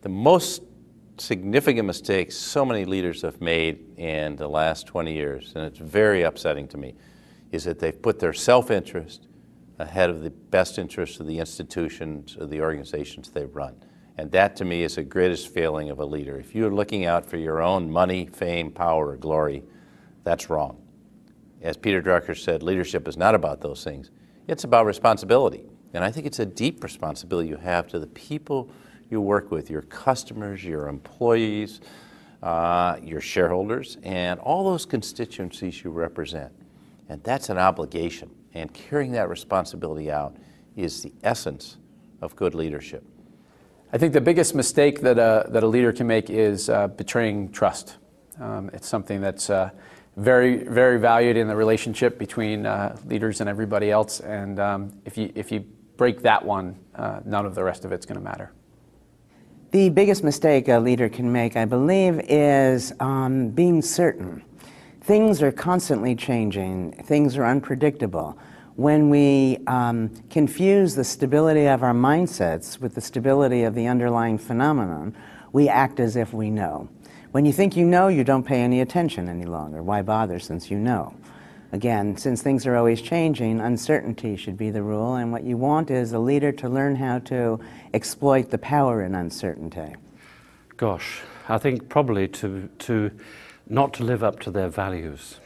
The most significant mistake so many leaders have made in the last 20 years, and it's very upsetting to me, is that they've put their self-interest ahead of the best interests of the institutions, of the organizations they run. And that, to me, is the greatest failing of a leader. If you're looking out for your own money, fame, power, or glory, that's wrong. As Peter Drucker said, leadership is not about those things. It's about responsibility. And I think it's a deep responsibility you have to the people you work with, your customers, your employees, your shareholders, and all those constituencies you represent. And that's an obligation. And carrying that responsibility out is the essence of good leadership. I think the biggest mistake that a leader can make is betraying trust. It's something that's very, very valued in the relationship between leaders and everybody else. And if you break that one, none of the rest of it's going to matter. The biggest mistake a leader can make, I believe, is being certain. Things are constantly changing. Things are unpredictable. When we confuse the stability of our mindsets with the stability of the underlying phenomenon, we act as if we know. When you think you know, you don't pay any attention any longer. Why bother since you know? Again, since things are always changing, uncertainty should be the rule, and what you want is a leader to learn how to exploit the power in uncertainty. Gosh, I think probably to not to live up to their values.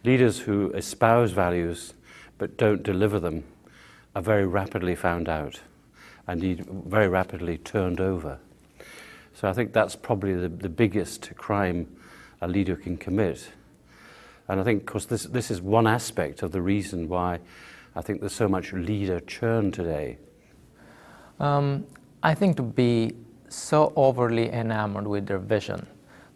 Leaders who espouse values but don't deliver them are very rapidly found out and very rapidly turned over. So I think that's probably the biggest crime a leader can commit. And I think, of course, this is one aspect of the reason why I think there's so much leader churn today. I think to be so overly enamored with their vision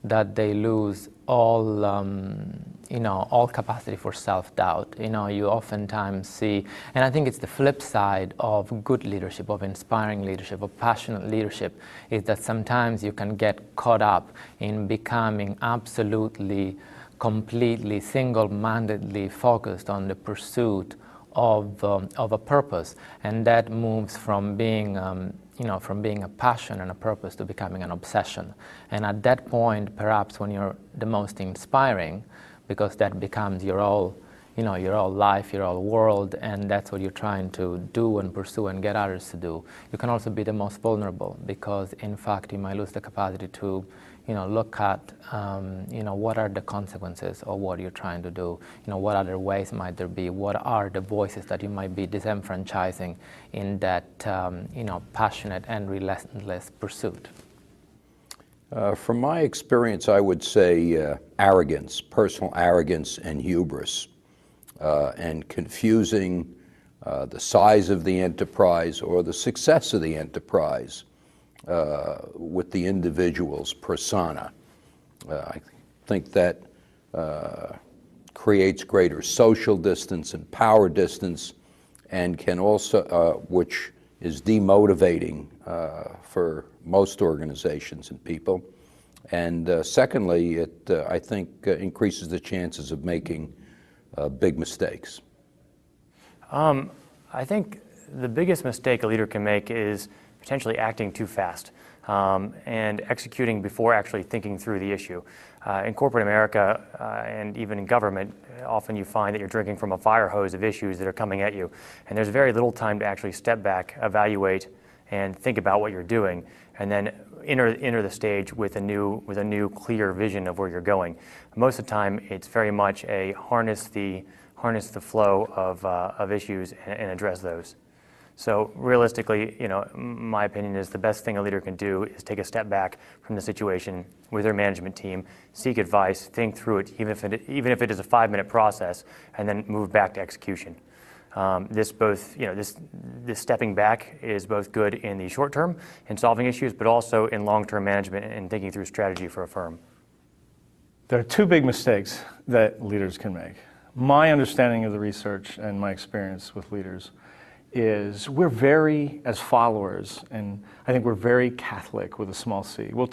that they lose all, all capacity for self-doubt. You oftentimes see, and I think it's the flip side of good leadership, of inspiring leadership, of passionate leadership, is that sometimes you can get caught up in becoming absolutely, completely, single-mindedly focused on the pursuit of a purpose, and that moves from being from being a passion and a purpose to becoming an obsession. And at that point, perhaps when you're the most inspiring, because that becomes your whole life, your whole world, and that's what you're trying to do and pursue and get others to do, you can also be the most vulnerable, because in fact you might lose the capacity to look at, what are the consequences of what you're trying to do? What other ways might there be? What are the voices that you might be disenfranchising in that, passionate and relentless pursuit? From my experience, I would say arrogance, personal arrogance and hubris, and confusing the size of the enterprise or the success of the enterprise with the individual's persona. I think that creates greater social distance and power distance, and can also, which is demotivating for most organizations and people. And secondly, it, I think, increases the chances of making big mistakes. I think the biggest mistake a leader can make is potentially acting too fast and executing before actually thinking through the issue. In corporate America and even in government, often you find that you're drinking from a fire hose of issues that are coming at you, and there's very little time to actually step back, evaluate, and think about what you're doing, and then enter the stage with a new clear vision of where you're going. Most of the time, it's very much a harness the flow of issues and address those. So realistically, my opinion is the best thing a leader can do is take a step back from the situation with their management team, seek advice, think through it, even if it is a 5-minute process, and then move back to execution. This stepping back is both good in the short term in solving issues, but also in long-term management and thinking through strategy for a firm. There are two big mistakes that leaders can make. My understanding of the research and my experience with leaders is we're very, as followers, and I think we're very Catholic with a small c. We'll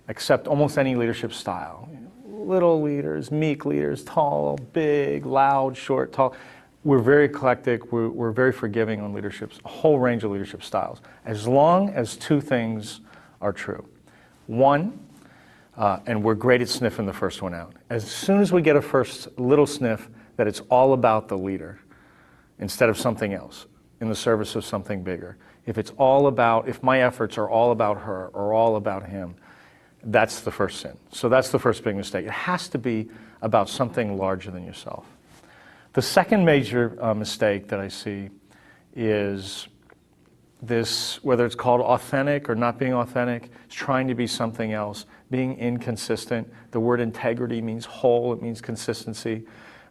accept almost any leadership style. Little leaders, meek leaders, tall, big, loud, short, tall. We're very eclectic, we're very forgiving on leaderships, a whole range of leadership styles, as long as two things are true. One, and we're great at sniffing the first one out. As soon as we get a first little sniff that it's all about the leader instead of something else in the service of something bigger, if my efforts are all about her or all about him, that's the first sin. So that's the first big mistake. It has to be about something larger than yourself. The second major mistake that I see is this, whether it's called authentic or not being authentic, it's trying to be something else, being inconsistent. The word integrity means whole, it means consistency.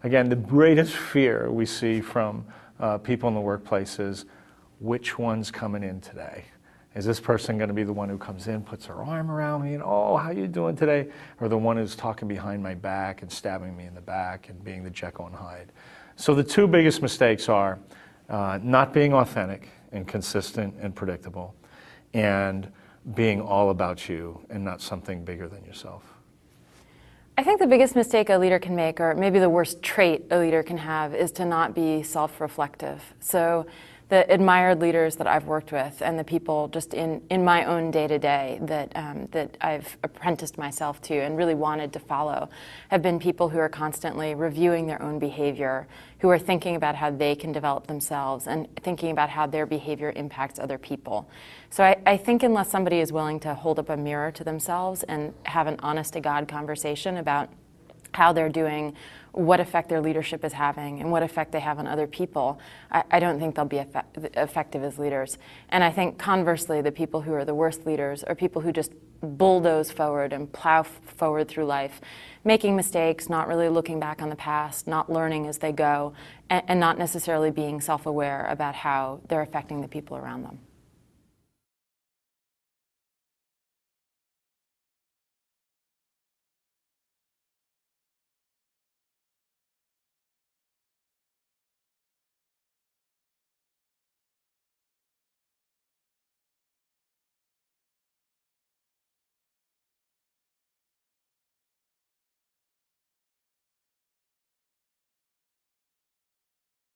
Again, the greatest fear we see from people in the workplace is, which one's coming in today? Is this person going to be the one who comes in, puts her arm around me, and oh, how you doing today? Or the one who's talking behind my back and stabbing me in the back and being the Jekyll and Hyde? So the two biggest mistakes are not being authentic and consistent and predictable, and being all about you and not something bigger than yourself. I think the biggest mistake a leader can make, or maybe the worst trait a leader can have, is to not be self-reflective. So the admired leaders that I've worked with and the people just in my own day-to-day that I've apprenticed myself to and really wanted to follow have been people who are constantly reviewing their own behavior, who are thinking about how they can develop themselves and thinking about how their behavior impacts other people. So I think unless somebody is willing to hold up a mirror to themselves and have an honest-to-God conversation about how they're doing, what effect their leadership is having, and what effect they have on other people, I don't think they'll be effective as leaders. And I think conversely, the people who are the worst leaders are people who just bulldoze forward and plow forward through life, making mistakes, not really looking back on the past, not learning as they go, and not necessarily being self-aware about how they're affecting the people around them.